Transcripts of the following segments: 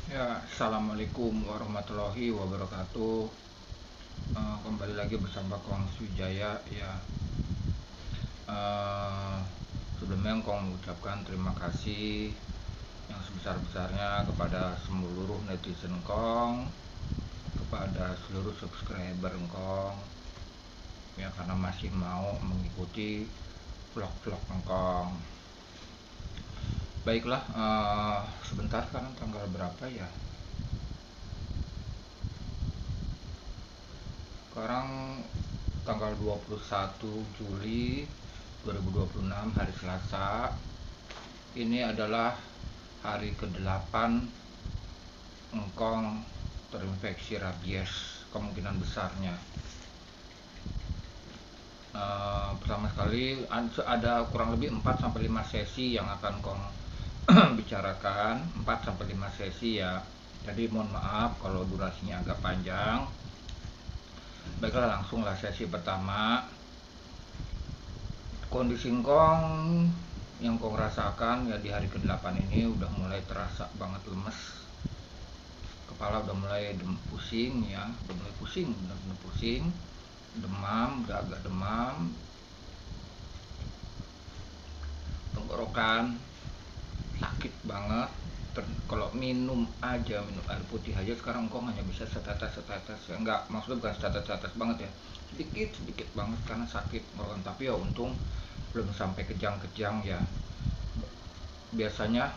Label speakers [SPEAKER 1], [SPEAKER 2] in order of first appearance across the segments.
[SPEAKER 1] Ya, assalamualaikum warahmatullahi wabarakatuh. Kembali lagi bersama Kong Sujaya. Ya, eh, sebelumnya Kong mengucapkan terima kasih yang sebesar-besarnya kepada seluruh netizen Kong, kepada seluruh subscriber Kong, ya karena masih mau mengikuti vlog-vlog Kong. Baiklah, sebentar sekarang tanggal berapa ya? Sekarang tanggal 21 Juli 2026, hari Selasa. Ini adalah hari ke-8 engkong terinfeksi rabies, kemungkinan besarnya. Pertama sekali ada kurang lebih 4-5 sesi yang akan kong bicarakan. 4-5 sesi ya. Jadi mohon maaf kalau durasinya agak panjang. Baiklah, langsunglah sesi pertama. Kondisi kong yang kong rasakan ya di hari ke-8 ini udah mulai terasa banget lemes. Kepala udah mulai pusing ya, udah mulai pusing, benar-benar pusing. Demam, udah agak demam. Tenggorokan sakit banget. Kalau minum aja, minum air putih aja sekarang kong hanya bisa setetes-setetes ya. Enggak, maksudnya bukan setetes-setetes banget ya, sedikit banget karena sakit tenggorokan. Tapi ya untung belum sampai kejang-kejang ya. Biasanya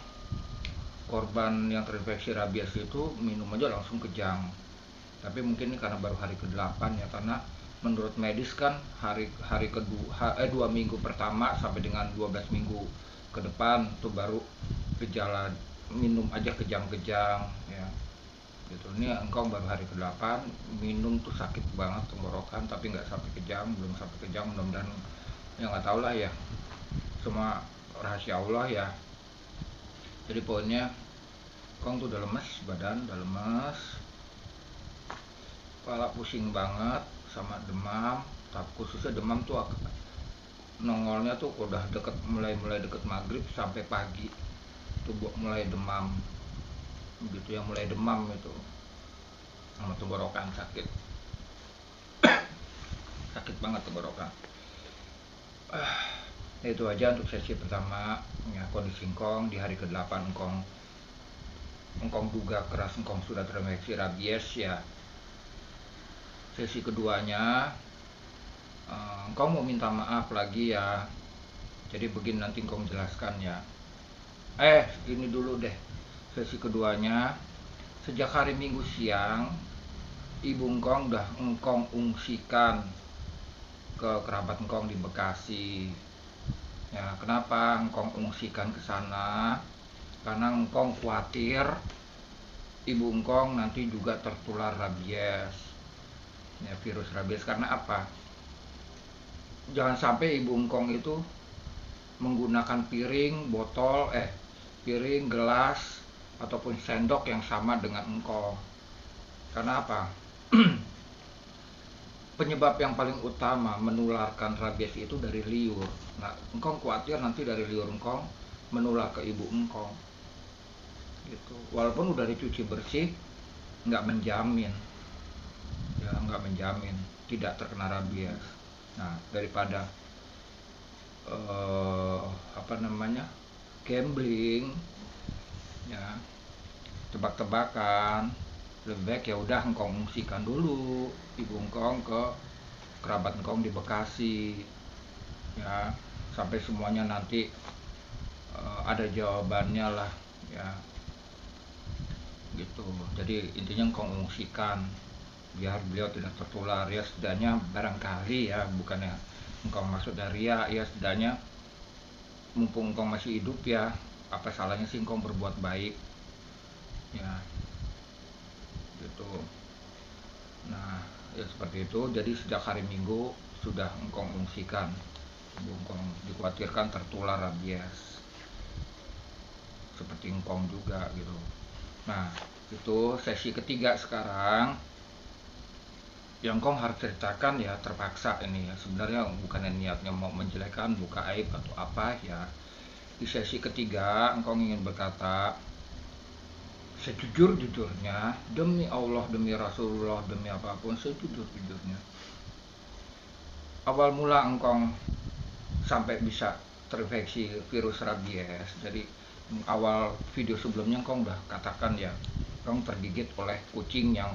[SPEAKER 1] korban yang terinfeksi rabies itu minum aja langsung kejang. Tapi mungkin ini karena baru hari ke-8 ya, karena menurut medis kan hari kedua 2 minggu pertama sampai dengan 12 minggu ke depan tuh baru gejala minum aja kejang-kejang ya. Gitu. Ini engkau baru hari ke-8 minum tuh sakit banget tenggorokan tapi nggak sampai kejang, belum sampai kejang, mudah-mudahan ya nggak tahu lah ya. Semua rahasia Allah ya. Jadi poinnya kong tuh udah lemes, badan udah lemes, kepala pusing banget sama demam. Tapi khususnya demam tuh nongolnya tuh udah mulai deket maghrib sampai pagi tuh mulai demam gitu, yang mulai demam itu sama tenggorokan sakit sakit banget tenggorokan. Itu aja untuk sesi pertama ya. Kondisi engkong di hari ke-8 engkong duga keras engkong sudah terinfeksi rabies ya. Sesi keduanya engkong mau minta maaf lagi ya. Jadi begini, nanti engkong jelaskan ya. Ini dulu deh. Sesi keduanya, sejak hari Minggu siang ibu engkong udah engkong ungsikan ke kerabat engkong di Bekasi. Ya, kenapa engkong ungsikan ke sana? Karena engkong khawatir ibu engkong nanti juga tertular rabies. Ya, virus rabies. Karena apa? Jangan sampai ibu engkong itu menggunakan piring, piring, gelas ataupun sendok yang sama dengan engkong. Karena apa? Penyebab yang paling utama menularkan rabies itu dari liur. Nah, engkong khawatir nanti dari liur engkong menular ke ibu engkong. Gitu. Walaupun udah dicuci bersih, nggak menjamin, ya nggak menjamin tidak terkena rabies. Nah, daripada gambling, ya tebak-tebakan, lebih baik ya udah engkong ungsikan dulu ibu engkong ke kerabat engkong di Bekasi ya, sampai semuanya nanti ada jawabannya lah ya gitu. Jadi intinya engkong ungsikan biar beliau tidak tertular ya, setidaknya barangkali ya, bukannya engkong maksud dari ya setidaknya mumpung engkong masih hidup ya, apa salahnya sih engkong berbuat baik ya gitu. Nah ya seperti itu. Jadi sejak hari Minggu sudah engkong ungsikan, engkong dikhawatirkan tertular rabies seperti engkong juga gitu. Nah itu sesi ketiga sekarang yang engkong harus ceritakan ya, terpaksa ini ya, sebenarnya bukan niatnya mau menjelekkan, buka aib atau apa ya. Di sesi ketiga engkong ingin berkata, sejujur-jujurnya, demi Allah, demi Rasulullah, demi apapun, sejujur-jujurnya, awal mula engkong sampai bisa terinfeksi virus rabies. Jadi awal video sebelumnya engkong udah katakan ya, engkong tergigit oleh kucing yang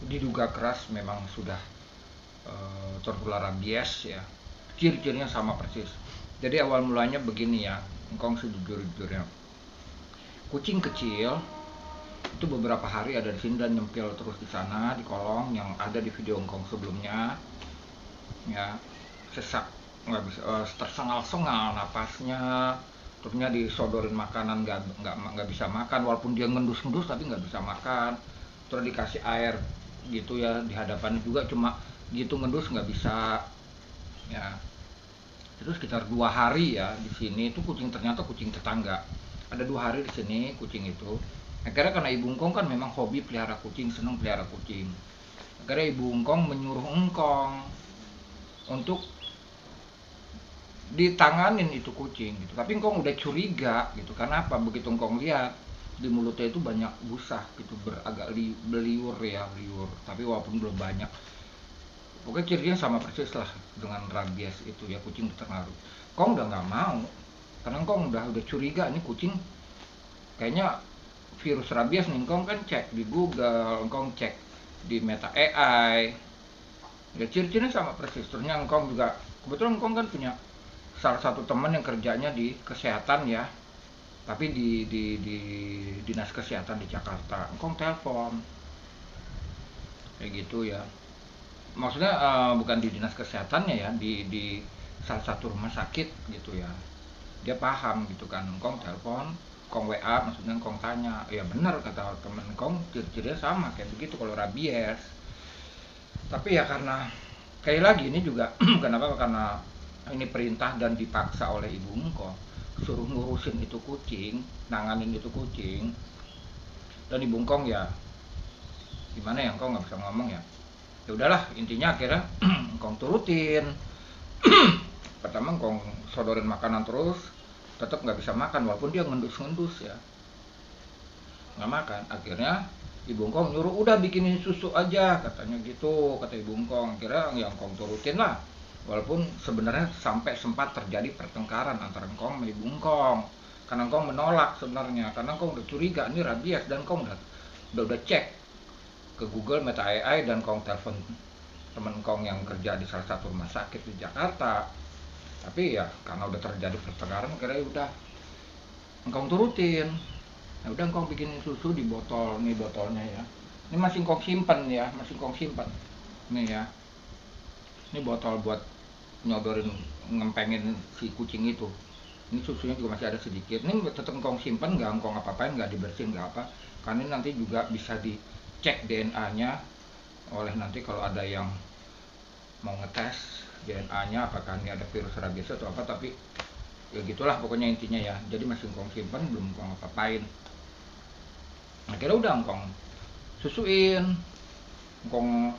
[SPEAKER 1] diduga keras memang sudah tertular rabies ya. Ciri-cirinya sama persis. Jadi awal mulanya begini ya, engkong sejujur-jujurnya. Kucing kecil itu beberapa hari ada di sini dan nyempil terus di sana di kolong yang ada di video engkong sebelumnya ya, sesak, nggak bisa, tersengal-sengal napasnya, terusnya disodorin makanan nggak bisa makan, walaupun dia ngendus-ngendus tapi nggak bisa makan, terus dikasih air gitu ya di hadapan juga cuma gitu ngendus nggak bisa ya. Terus sekitar 2 hari ya di sini itu kucing, ternyata kucing tetangga, ada 2 hari di sini kucing itu. Akhirnya karena ibu engkong kan memang hobi pelihara kucing, seneng pelihara kucing, akhirnya ibu engkong menyuruh engkong untuk ditanganin itu kucing gitu. Tapi engkong udah curiga gitu, karena apa? Begitu engkong lihat di mulutnya itu banyak busah gitu, agak beliur ya, liur, tapi walaupun belum banyak. Pokoknya cirinya sama persis lah dengan rabies itu ya, kucing terpengaruh. Engkong udah nggak mau, karena engkong udah curiga ini kucing kayaknya virus rabies nih. Engkong kan cek di Google, engkong cek di Meta AI ya, ciri-cirinya sama persis. Ternyata engkong juga, kebetulan engkong kan punya salah satu teman yang kerjanya di kesehatan ya, tapi di dinas kesehatan di Jakarta. Engkong telepon kayak gitu ya, maksudnya bukan di dinas kesehatannya ya, di salah satu rumah sakit gitu ya, dia paham gitu kan. Engkong telepon, engkong WA, maksudnya engkong tanya, ya benar kata temen engkong, ciri-cirinya sama kayak begitu kalau rabies. Tapi ya karena kayak lagi ini juga kenapa, karena ini perintah dan dipaksa oleh ibu engkong suruh ngurusin itu kucing, nanganin itu kucing, dan ibu engkong ya gimana ya, engkong nggak bisa ngomong ya. Ya udahlah, intinya akhirnya engkong turutin. Pertama engkong sodorin makanan terus, tetap nggak bisa makan walaupun dia ngendus-ngendus ya, nggak makan. Akhirnya ibu engkong nyuruh udah bikinin susu aja katanya gitu, kata ibu engkong. Akhirnya ya engkong turutin lah, walaupun sebenarnya sampai sempat terjadi pertengkaran antara engkong sama ibu engkong, karena engkong menolak sebenarnya, karena engkong udah curiga ini rabies, dan engkong udah cek ke Google Meta AI, dan engkong telepon temen engkong yang kerja di salah satu rumah sakit di Jakarta. Tapi ya karena udah terjadi pertengkaran, akhirnya udah engkong turutin. Ya udah engkong bikinin susu di botol, nih botolnya ya, ini masih engkong simpen ya, masih engkong simpen nih ya, ini botol buat nyodorin, ngempengin si kucing itu. Ini susunya juga masih ada sedikit, ini tetap engkong simpen, nggak engkong apa-apain, nggak dibersihin, nggak apa, karena ini nanti juga bisa dicek DNA-nya oleh, nanti kalau ada yang mau ngetes DNA-nya apakah ini ada virus rabies atau apa. Tapi ya gitulah pokoknya intinya ya, jadi masih engkong simpen, belum engkong apa-apain. Akhirnya udah engkong susuin, engkong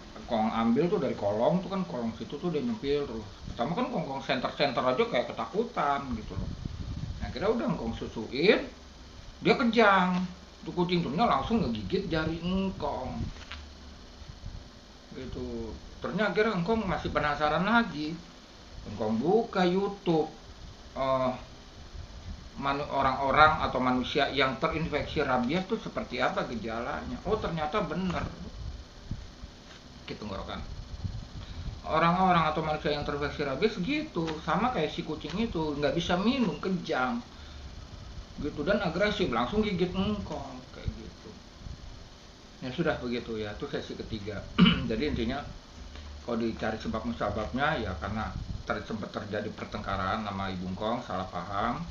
[SPEAKER 1] ambil tuh dari kolong tuh kan, kolong situ tuh dia nyempil terus. Pertama kan engkong senter aja kayak ketakutan gitu loh. Akhirnya udah engkong susuin, dia kejang tuh kucing, turnya langsung ngegigit jari engkong gitu. Ternyata akhirnya engkong masih penasaran lagi, engkong buka YouTube orang-orang atau manusia yang terinfeksi rabies tuh seperti apa gejalanya. Oh ternyata bener gitu ngorokan, orang-orang atau manusia yang terinfeksi rabies gitu sama kayak si kucing itu, nggak bisa minum, kejang gitu, dan agresif, langsung gigit engkong kayak gitu. Ya sudah begitu ya, itu sesi ketiga. Jadi intinya kalau dicari sebab musababnya ya karena sempat terjadi pertengkaran sama ibu engkong, salah paham.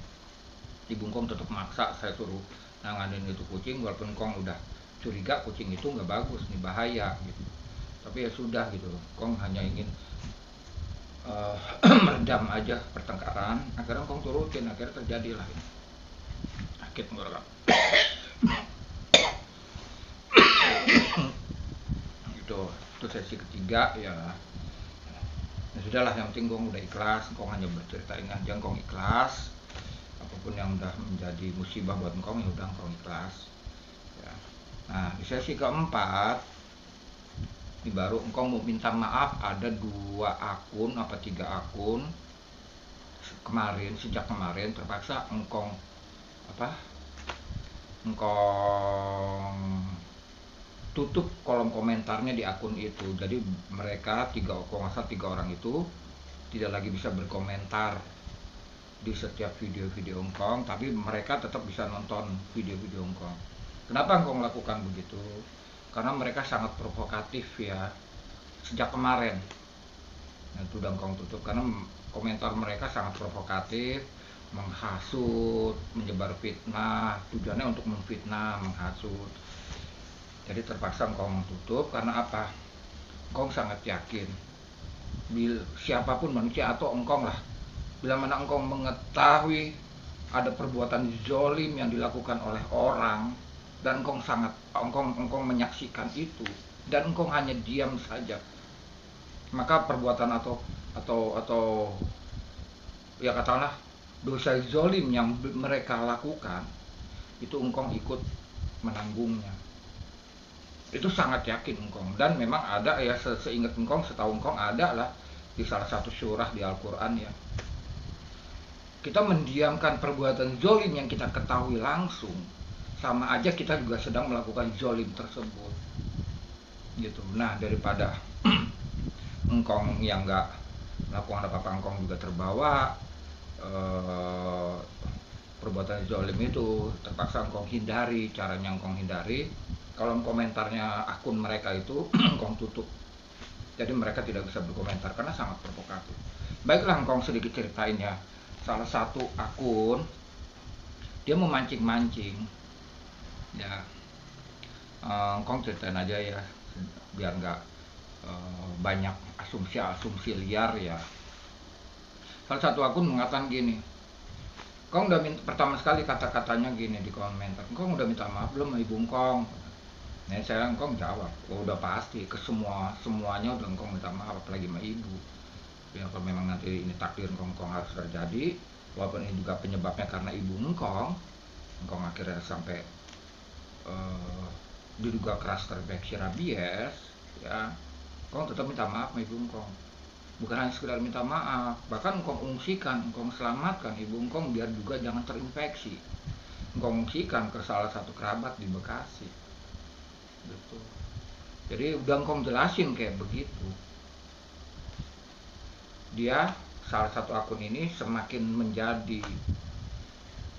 [SPEAKER 1] Ibu engkong tetap maksa saya suruh nanganin itu kucing, walaupun engkong udah curiga kucing itu nggak bagus nih, bahaya gitu. Tapi ya sudah gitu, engkong hanya ingin meredam aja pertengkaran. Akhirnya engkong turutin, akhirnya terjadilah ini. Sakit ngorok. Gitu, itu sesi ketiga ya. Ya sudahlah, yang penting engkong udah ikhlas, engkong hanya berceritain aja, engkong ikhlas. Apapun yang udah menjadi musibah buat engkong ya udah engkong ikhlas ya. Nah, di sesi keempat ini baru engkong mau minta maaf. Ada 2 akun apa 3 akun kemarin, sejak kemarin terpaksa engkong tutup kolom komentarnya di akun itu. Jadi mereka 3 orang itu tidak lagi bisa berkomentar di setiap video-video engkong, tapi mereka tetap bisa nonton video-video engkong. Kenapa engkong lakukan begitu? Karena mereka sangat provokatif ya, sejak kemarin. Nah, itu udah engkong tutup karena komentar mereka sangat provokatif, menghasut, menyebar fitnah, tujuannya untuk memfitnah, menghasut. Jadi terpaksa engkong tutup karena apa? Engkong sangat yakin siapapun manusia atau engkong lah, bila mana engkong mengetahui ada perbuatan zolim yang dilakukan oleh orang dan engkong menyaksikan itu dan engkong hanya diam saja, maka perbuatan atau ya katakanlah dosa zolim yang mereka lakukan itu engkong ikut menanggungnya. Itu sangat yakin engkong, dan memang ada ya, seingat engkong, setahu engkong ada lah di salah satu surah di Al-Quran ya, kita mendiamkan perbuatan zolim yang kita ketahui langsung, sama aja kita juga sedang melakukan zolim tersebut gitu. Nah, daripada engkong yang nggak melakukan apa-apa, engkong juga terbawa perbuatan zolim itu, terpaksa engkong hindari. Caranya engkong hindari, kolom komentarnya akun mereka itu engkong tutup. Jadi mereka tidak bisa berkomentar karena sangat provokatif. Baiklah, engkong sedikit ceritain ya. Salah satu akun dia memancing-mancing ya, engkong ceritain aja ya biar nggak banyak asumsi liar ya. Salah satu akun mengatakan gini, engkong udah pertama sekali kata-katanya gini di komentar, engkong udah minta maaf belum ibu engkong? Nah, saya engkong jawab, udah pasti ke semuanya udah engkong minta maaf, apalagi sama ibu. Ya kalau memang nanti ini takdir engkong harus terjadi, walaupun ini juga penyebabnya karena ibu engkong akhirnya sampai diduga keras terinfeksi rabies ya, engkong tetap minta maaf sama ibu engkong. Bukan hanya sekedar minta maaf, bahkan engkong ungsikan, engkong selamatkan ibu engkong biar juga jangan terinfeksi. Engkong ungsikan ke salah satu kerabat di Bekasi gitu. Jadi udah engkong jelasin kayak begitu. Dia salah satu akun ini semakin menjadi,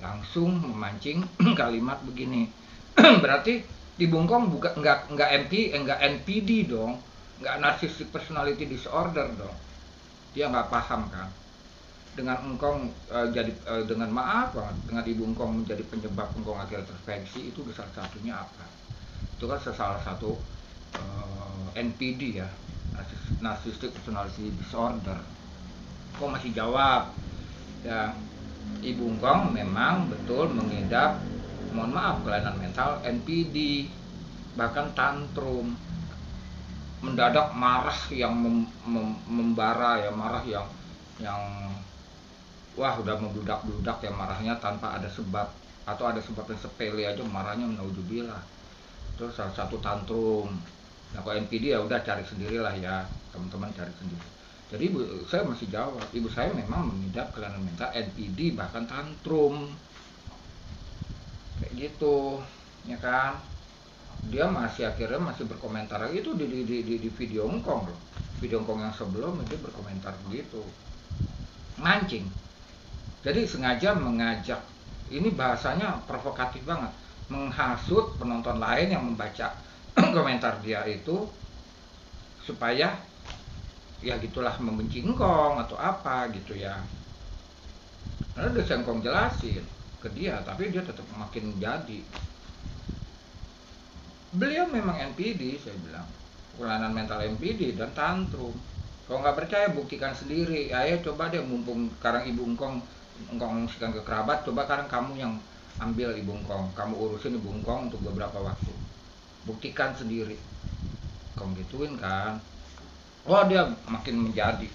[SPEAKER 1] langsung memancing kalimat begini. Berarti ibu engkong enggak NPD dong, enggak narcissistic personality disorder dong. Dia nggak paham kan dengan engkong dengan maaf banget, dengan ibu engkong menjadi penyebab engkong akhirnya terinfeksi. Itu salah satunya apa? Itu kan salah satu NPD ya, narcissistic personality disorder. Kok masih jawab ya, ibu engkong memang betul mengidap, mohon maaf, kelainan mental NPD, bahkan tantrum, mendadak marah yang membara ya, marah yang wah udah membludak ya, marahnya tanpa ada sebab atau ada sebab yang sepele aja marahnya, naudzubillah. Terus salah satu tantrum. Nah, kalau NPD ya udah cari sendirilah ya, teman-teman cari sendiri. Jadi saya masih jawab, ibu saya memang mengidap kelainan mental NPD bahkan tantrum kayak gitu ya kan. Dia akhirnya masih berkomentar itu di video engkong loh, video engkong yang sebelum dia berkomentar begitu, mancing. Jadi sengaja mengajak, ini bahasanya provokatif banget, menghasut penonton lain yang membaca komentar dia itu supaya ya gitulah membenci engkong atau apa gitu ya. Karena udah saya engkong jelasin ke dia, tapi dia tetap makin jadi. Beliau memang NPD, saya bilang, kelainan mental NPD dan tantrum. Kalau nggak percaya buktikan sendiri. Ayo coba deh, mumpung sekarang ibu engkong ngungsikan ke kerabat, coba sekarang kamu yang ambil ibu engkong, kamu urusin ibu engkong untuk beberapa waktu, buktikan sendiri. Engkong gituin kan. Wah, dia makin menjadi.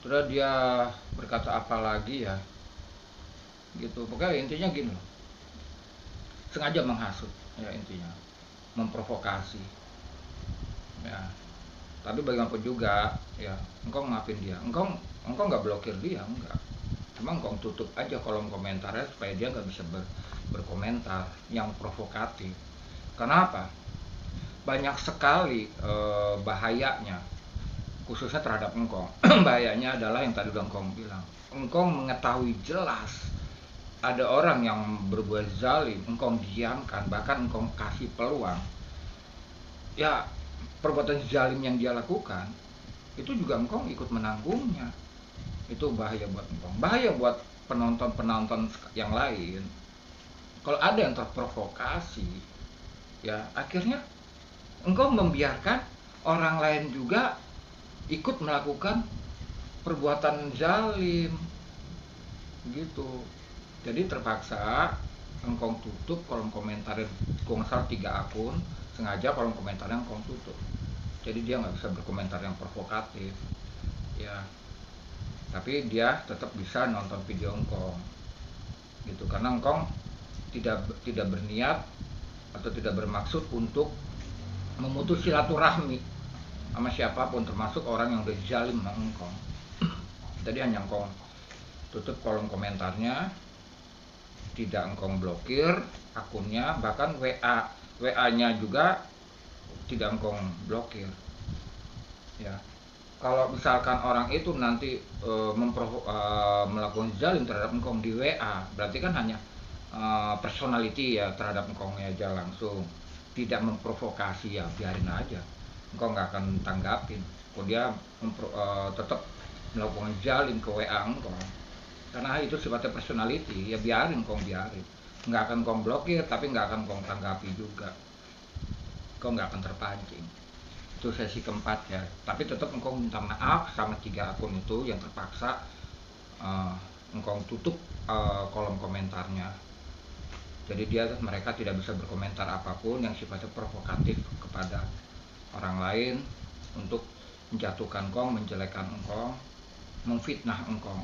[SPEAKER 1] Terus dia berkata apa lagi ya gitu, pokoknya intinya gini, sengaja menghasut ya, intinya memprovokasi ya. Tapi bagaimanapun juga ya, engkau maafin dia, engkau nggak blokir dia, enggak, cuma engkau tutup aja kolom komentarnya supaya dia nggak bisa berkomentar yang provokatif. Kenapa? Banyak sekali bahayanya, khususnya terhadap engkau. Bahayanya adalah yang tadi udah engkau bilang, engkau mengetahui jelas ada orang yang berbuat zalim, engkau diamkan, bahkan engkau kasih peluang ya, perbuatan zalim yang dia lakukan itu juga engkau ikut menanggungnya. Itu bahaya buat engkau, bahaya buat penonton yang lain. Kalau ada yang terprovokasi ya, akhirnya engkau membiarkan orang lain juga ikut melakukan perbuatan zalim gitu. Jadi terpaksa engkau tutup kolom komentar, kalau nggak salah 3 akun, sengaja kolom komentar yang engkau tutup. Jadi dia nggak bisa berkomentar yang provokatif ya, tapi dia tetap bisa nonton video engkau gitu, karena engkau tidak berniat atau tidak bermaksud untuk memutus silaturahmi sama siapapun, termasuk orang yang udah zalim sama engkau. Jadi hanya engkau tutup kolom komentarnya, tidak engkau blokir akunnya, bahkan WA-nya juga tidak engkau blokir ya. Kalau misalkan orang itu nanti melakukan zalim terhadap engkau di WA, berarti kan hanya personality ya terhadap engkau aja langsung, tidak memprovokasi ya, biarin aja, engkau nggak akan tanggapin. Kalau dia tetap melakukan zalim ke WA engkau, karena itu sifatnya personality ya, biarin, nggak akan engkau blokir, tapi nggak akan engkau tanggapi juga, engkau nggak akan terpancing. Itu sesi keempat ya, tapi tetap engkau minta maaf sama 3 akun itu yang terpaksa engkau tutup kolom komentarnya. Jadi mereka tidak bisa berkomentar apapun yang sifatnya provokatif kepada orang lain untuk menjatuhkan engkau, menjelekkan engkau, memfitnah engkau.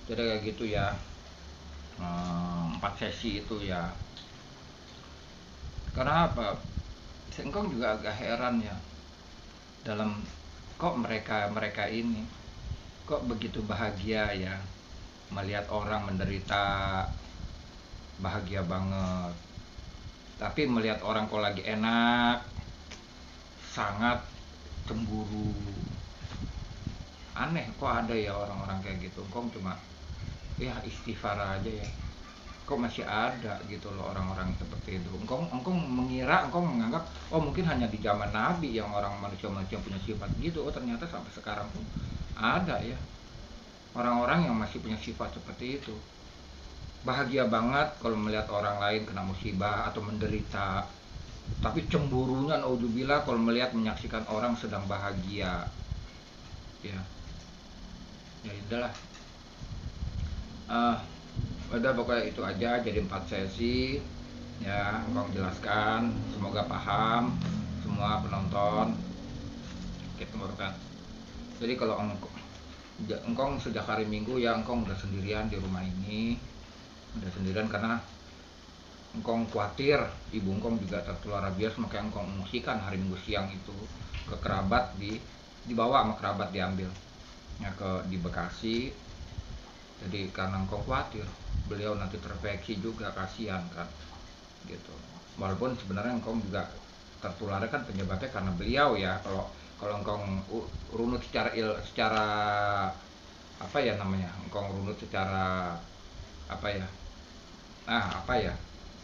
[SPEAKER 1] Jadi kayak gitu ya, 4 sesi itu ya. Karena apa? Engkau juga agak heran ya, dalam kok mereka ini kok begitu bahagia ya melihat orang menderita, bahagia banget, tapi melihat orang kok lagi enak sangat cemburu. Aneh, kok ada ya orang-orang kayak gitu. Kok cuma ya istighfar aja ya, kok masih ada gitu loh orang-orang seperti itu. Engkau mengira, engkau menganggap oh mungkin hanya di zaman Nabi yang orang manusia punya sifat gitu. Oh ternyata sampai sekarang pun ada ya orang-orang yang masih punya sifat seperti itu. Bahagia banget kalau melihat orang lain kena musibah atau menderita, tapi cemburunya naudzubillah kalau menyaksikan orang sedang bahagia ya. Ya udahlah, udah pokoknya itu aja, jadi 4 sesi ya, engkau jelaskan, semoga paham semua penonton kita kan. Jadi kalau engkau sejak hari Minggu ya, engkau udah sendirian di rumah ini, udah sendirian karena engkau khawatir ibu engkau juga tertular rabies, makanya engkau mengungsikan hari Minggu siang itu ke kerabat, dibawa sama kerabat, diambil ya di Bekasi. Jadi karena engkau khawatir beliau nanti terinfeksi juga, kasihan kan gitu. Walaupun sebenarnya engkau juga tertularnya kan penyebabnya karena beliau ya. Kalau engkau runut secara apa ya namanya, engkau runut secara apa ya,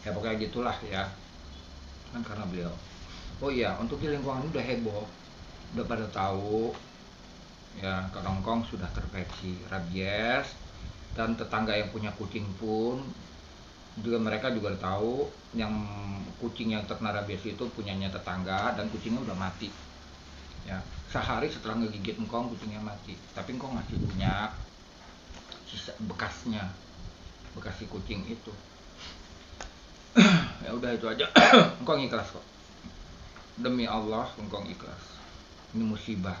[SPEAKER 1] ya pokoknya gitulah ya, kan karena beliau. Oh iya, untuk di lingkungan udah heboh, udah pada tahu ya kalau engkau sudah terinfeksi rabies, dan tetangga yang punya kucing pun juga, mereka juga tahu yang kucing yang terkena rabies itu punyanya tetangga, dan kucingnya udah mati ya. Sehari setelah ngegigit engkau kucingnya mati, tapi engkau masih punya sisa bekasnya, bekas si kucing itu. Ya udah itu aja. Engkau ikhlas kok, demi Allah engkau ikhlas. Ini musibah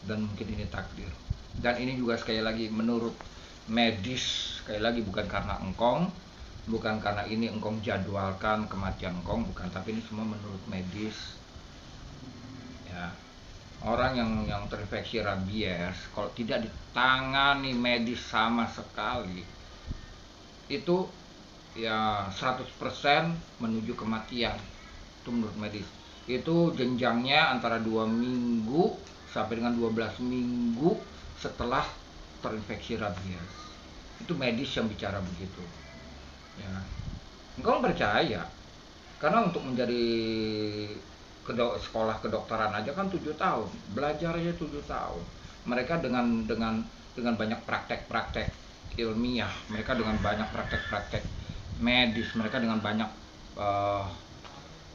[SPEAKER 1] dan mungkin ini takdir, dan ini juga sekali lagi menurut medis, sekali lagi bukan karena engkong, bukan karena ini engkong jadwalkan kematian engkong, bukan, tapi ini semua menurut medis ya. Orang yang terinfeksi rabies kalau tidak ditangani medis sama sekali itu ya 100% menuju kematian. Itu menurut medis. Itu jenjangnya antara 2 minggu sampai dengan 12 minggu setelah terinfeksi rabies. Itu medis yang bicara begitu ya. Engkau percaya karena untuk menjadi sekolah kedokteran aja kan 7 tahun, belajar aja 7 tahun. Mereka dengan banyak praktek-praktek ilmiah, mereka dengan banyak praktek-praktek medis, mereka dengan banyak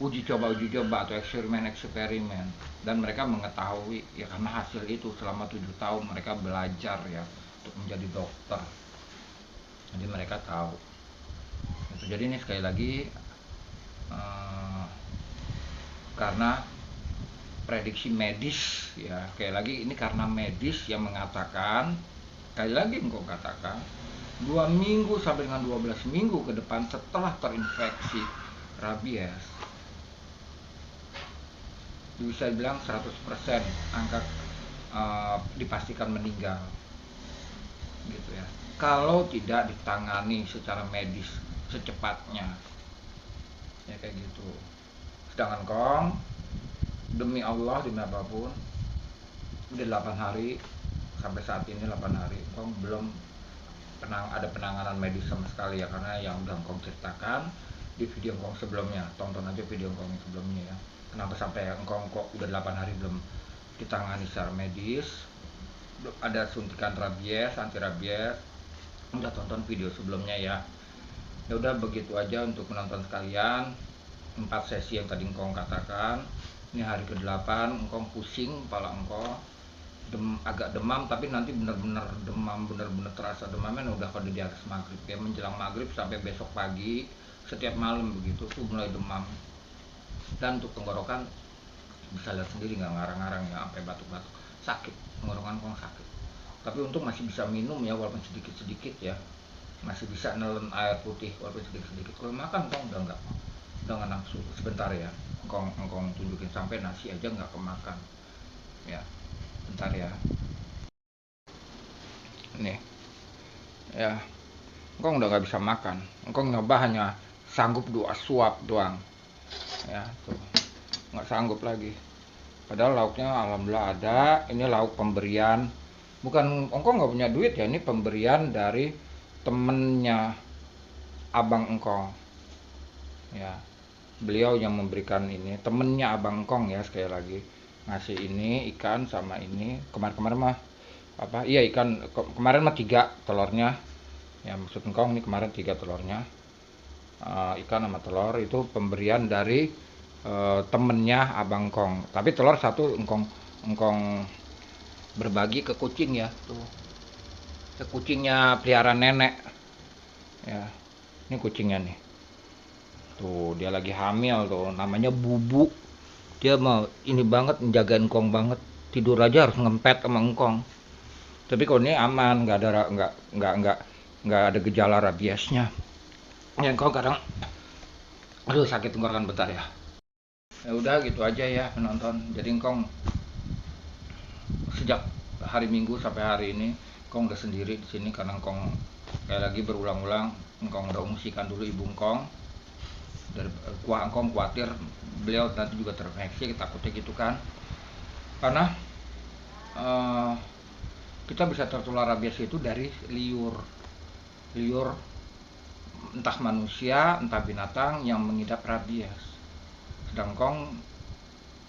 [SPEAKER 1] uji coba atau eksperimen, dan mereka mengetahui ya, karena hasil itu selama 7 tahun mereka belajar ya untuk menjadi dokter, jadi mereka tahu itu. Jadi ini sekali lagi karena prediksi medis ya, sekali lagi ini karena medis yang mengatakan, sekali lagi engkau katakan 2 minggu sampai dengan 12 minggu ke depan setelah terinfeksi rabies, bisa bilang 100% angka dipastikan meninggal gitu ya, kalau tidak ditangani secara medis secepatnya ya, kayak gitu. Sedangkan kong demi Allah, demi apapun, udah 8 hari sampai saat ini, 8 hari kong belum ada penanganan medis sama sekali ya, karena yang udah kong ceritakan di video kong sebelumnya. Tonton aja video kong sebelumnya ya, kenapa sampai kong kok udah 8 hari belum ditangani secara medis. Ada suntikan rabies, anti rabies, udah tonton video sebelumnya ya. Ya udah begitu aja untuk penonton sekalian, 4 sesi yang tadi engkong katakan. Ini hari ke-8, engkong pusing kepala engkong, agak demam, tapi nanti bener-bener demam, bener-bener terasa demamnya udah pada di atas maghrib ya, menjelang maghrib sampai besok pagi, setiap malam begitu tuh mulai demam. Dan untuk tenggorokan bisa lihat sendiri, nggak ngarang-ngarang ya, sampai batuk-batuk, sakit, tenggorokan engkong sakit. Tapi untung masih bisa minum ya, walaupun sedikit-sedikit ya, masih bisa nelen air putih walaupun sedikit-sedikit. Kalau makan kong udah nggak nafsu. Sebentar ya, engkong tunjukin, sampai nasi aja nggak kemakan ya. Bentar ya, nih ya, engkong udah nggak bisa makan. Engkong nyoba hanya sanggup 2 suap doang ya, tuh nggak sanggup lagi. Padahal lauknya alhamdulillah ada. Ini lauk pemberian, bukan engkong nggak punya duit ya, ini pemberian dari temennya abang engkong ya. Beliau yang memberikan ini, temennya abang engkong ya, sekali lagi ngasih ini ikan sama ini. Kemarin mah apa, iya ikan, kemarin mah 3 telurnya ya, maksud engkong ini kemarin 3 telurnya, ikan sama telur itu pemberian dari temennya abang engkong. Tapi telur 1 engkong berbagi ke kucing ya, tuh ke kucingnya peliharaan nenek ya. Ini kucingnya nih, tuh dia lagi hamil tuh, namanya Bubu. Dia mau ini banget, menjaga engkong banget, tidur aja harus ngempet sama engkong. Tapi kalau ini aman, nggak ada gejala rabiesnya ya. Engkong kadang aduh sakit tenggorokan, bentar ya. Ya udah gitu aja ya penonton. Jadi engkong sejak hari Minggu sampai hari ini engkong udah sendiri di sini, karena engkong kayak lagi berulang-ulang engkong udah ungsikan dulu ibu engkong. Dari engkong khawatir beliau nanti juga terinfeksi, takutnya gitu kan, karena kita bisa tertular rabies itu dari liur entah manusia entah binatang yang mengidap rabies. Sedang engkong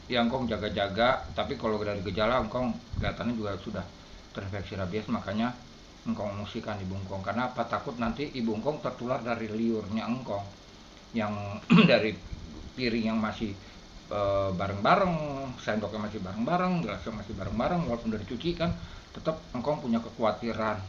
[SPEAKER 1] ya engkong jaga-jaga, tapi kalau dari gejala engkong kelihatannya juga sudah terinfeksi rabies, makanya engkong ungsikan ibu engkong. Karena apa? Takut nanti ibu engkong tertular dari liurnya engkong, yang dari piring yang masih bareng-bareng, sendoknya masih bareng-bareng, gelasnya masih bareng-bareng, walaupun udah dicuci kan tetap engkong punya kekhawatiran.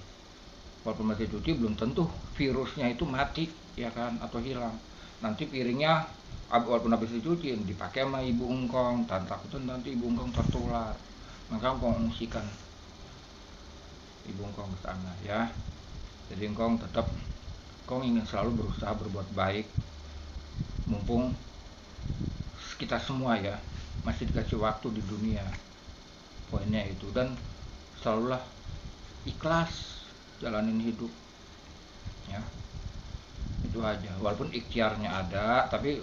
[SPEAKER 1] Walaupun masih dicuci belum tentu virusnya itu mati ya kan, atau hilang. Nanti piringnya walaupun habis dicuci dipakai sama ibu engkong, dan takutnya nanti ibu engkong tertular. Maka engkong ungsikan ibu engkong ke sana ya. Jadi engkong tetap Engkong ingin selalu berusaha berbuat baik, mumpung kita semua ya masih dikasih waktu di dunia, poinnya itu. Dan selalulah ikhlas jalanin hidup ya, itu aja. Walaupun ikhtiarnya ada, tapi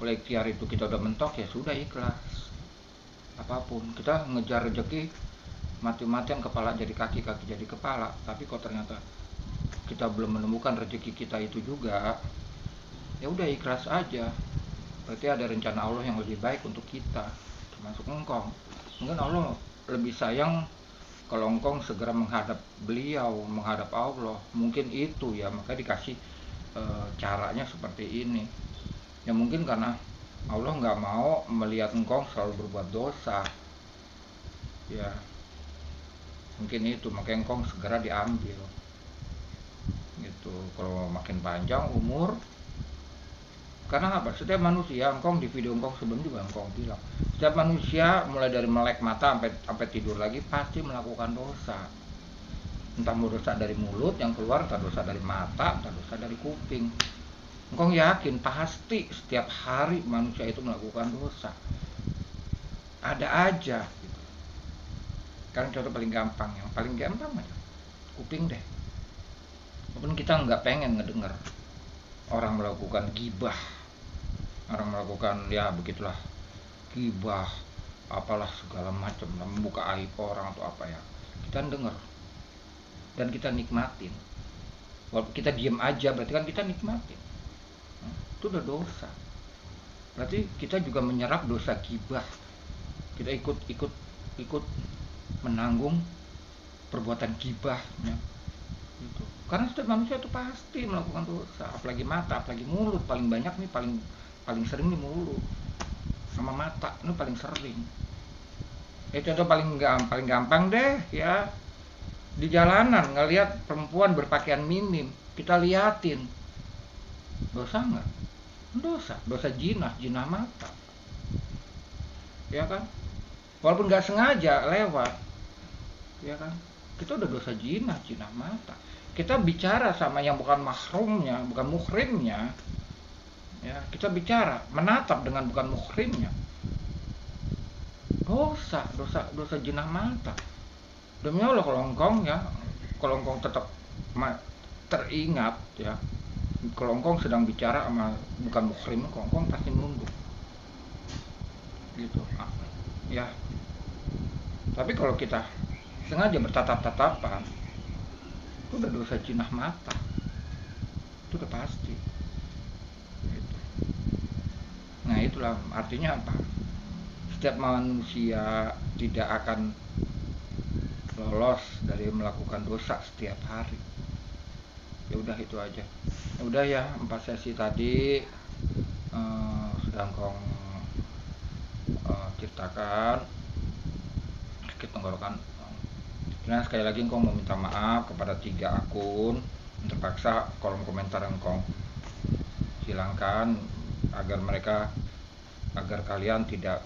[SPEAKER 1] kalau ikhtiar itu kita udah mentok ya sudah, ikhlas. Apapun kita ngejar rezeki mati-matian, kepala jadi kaki, kaki jadi kepala, tapi kalau ternyata kita belum menemukan rezeki kita itu juga, ya udah ikhlas aja. Berarti ada rencana Allah yang lebih baik untuk kita, termasuk engkong. Mungkin Allah lebih sayang kalau engkong segera menghadap beliau, menghadap Allah. Mungkin itu ya, maka dikasih caranya seperti ini. Ya mungkin karena Allah nggak mau melihat engkong selalu berbuat dosa. Ya mungkin itu, makanya engkong segera diambil. Gitu. Kalau makin panjang umur, karena apa? Setiap manusia, engkong di video engkong sebelum juga engkong bilang, setiap manusia mulai dari melek mata sampai tidur lagi pasti melakukan dosa. Entah dosa dari mulut yang keluar, entah dosa dari mata, entah dosa dari kuping. Engkong yakin pasti setiap hari manusia itu melakukan dosa. Ada aja gitu. Kan contoh paling gampang, yang paling gampang aja kuping deh. Walaupun kita nggak pengen ngedenger orang melakukan gibah, orang melakukan ya begitulah, gibah apalah segala macam, membuka aib orang atau apa ya, kita denger dan kita nikmatin. Walaupun kita diem aja berarti kan kita nikmatin. Itu udah dosa. Berarti kita juga menyerap dosa gibah. Kita ikut menanggung perbuatan gibahnya gitu. Karena setiap manusia itu pasti melakukan dosa, apalagi mata, apalagi mulut. Paling banyak nih, paling sering nih mulut sama mata, ini paling sering. Ya contoh paling gampang deh ya, di jalanan ngelihat perempuan berpakaian minim, kita liatin, dosa nggak? Dosa jinah mata, ya kan? Walaupun nggak sengaja lewat, ya kan? Kita udah dosa jinah mata. Kita bicara sama yang bukan mahrumnya, bukan muhrimnya, ya, kita bicara menatap dengan bukan muhrimnya, dosa jinah mata. Demi Allah, kalau engkong tetap teringat ya, kalau engkong sedang bicara sama bukan muhrim, engkong pasti nunduk gitu ya. Tapi kalau kita sengaja bertatap-tatapan, itu udah dosa jinah mata, itu udah pasti gitu. Nah itulah artinya apa, setiap manusia tidak akan lolos dari melakukan dosa setiap hari. Ya udah itu aja. Ya udah ya, 4 sesi tadi sedang kong ceritakan sedikit tenggorokan. Nah sekali lagi engkong meminta maaf kepada 3 akun. Terpaksa kolom komentar engkong hilangkan agar kalian tidak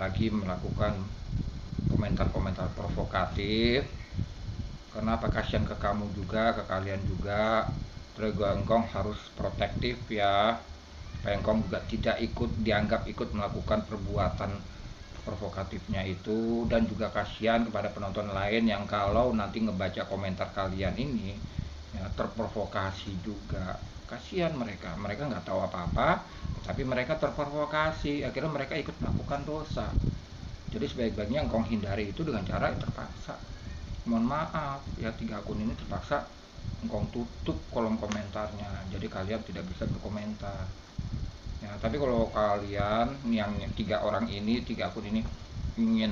[SPEAKER 1] lagi melakukan komentar-komentar provokatif. Karena apa, kasihan ke kamu juga, ke kalian juga. Terus engkong harus protektif ya, supaya engkong juga tidak dianggap ikut melakukan perbuatan provokatifnya itu. Dan juga kasihan kepada penonton lain yang kalau nanti ngebaca komentar kalian ini ya, terprovokasi juga. Kasihan mereka nggak tahu apa-apa, tapi mereka terprovokasi, akhirnya mereka ikut melakukan dosa. Jadi sebaik-baiknya engkong hindari itu dengan cara yang terpaksa. Mohon maaf ya, 3 akun ini terpaksa engkong tutup kolom komentarnya, jadi kalian tidak bisa berkomentar ya. Tapi kalau kalian yang 3 orang ini, 3 akun ini ingin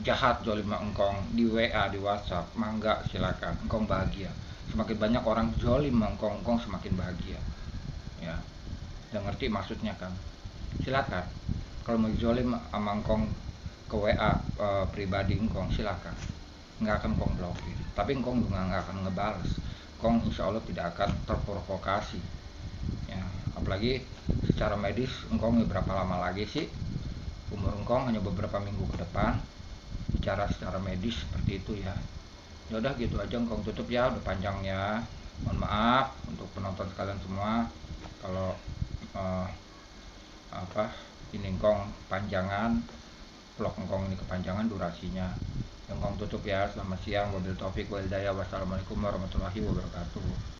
[SPEAKER 1] jahat zolim engkong di WA, di WhatsApp, mangga silakan, engkong bahagia. Semakin banyak orang zolim engkong semakin bahagia ya. Udah ngerti maksudnya kan? Silakan. Kalau mau zolim sama engkong ke WA pribadi engkong, silakan, nggak akan engkong blokir. Tapi engkong juga nggak akan ngebales. Engkong insya Allah tidak akan terprovokasi ya. Apalagi secara medis engkong berapa lama lagi sih, umur engkong hanya beberapa minggu ke depan. Bicara secara medis seperti itu ya. Ya udah gitu aja, engkong tutup ya, udah panjangnya. Mohon maaf untuk penonton sekalian semua kalau ini engkong panjangan, vlog engkong ini kepanjangan durasinya. Engkong tutup ya. Selamat siang, wabillahi taufik wal hidayah. Wassalamualaikum warahmatullahi wabarakatuh.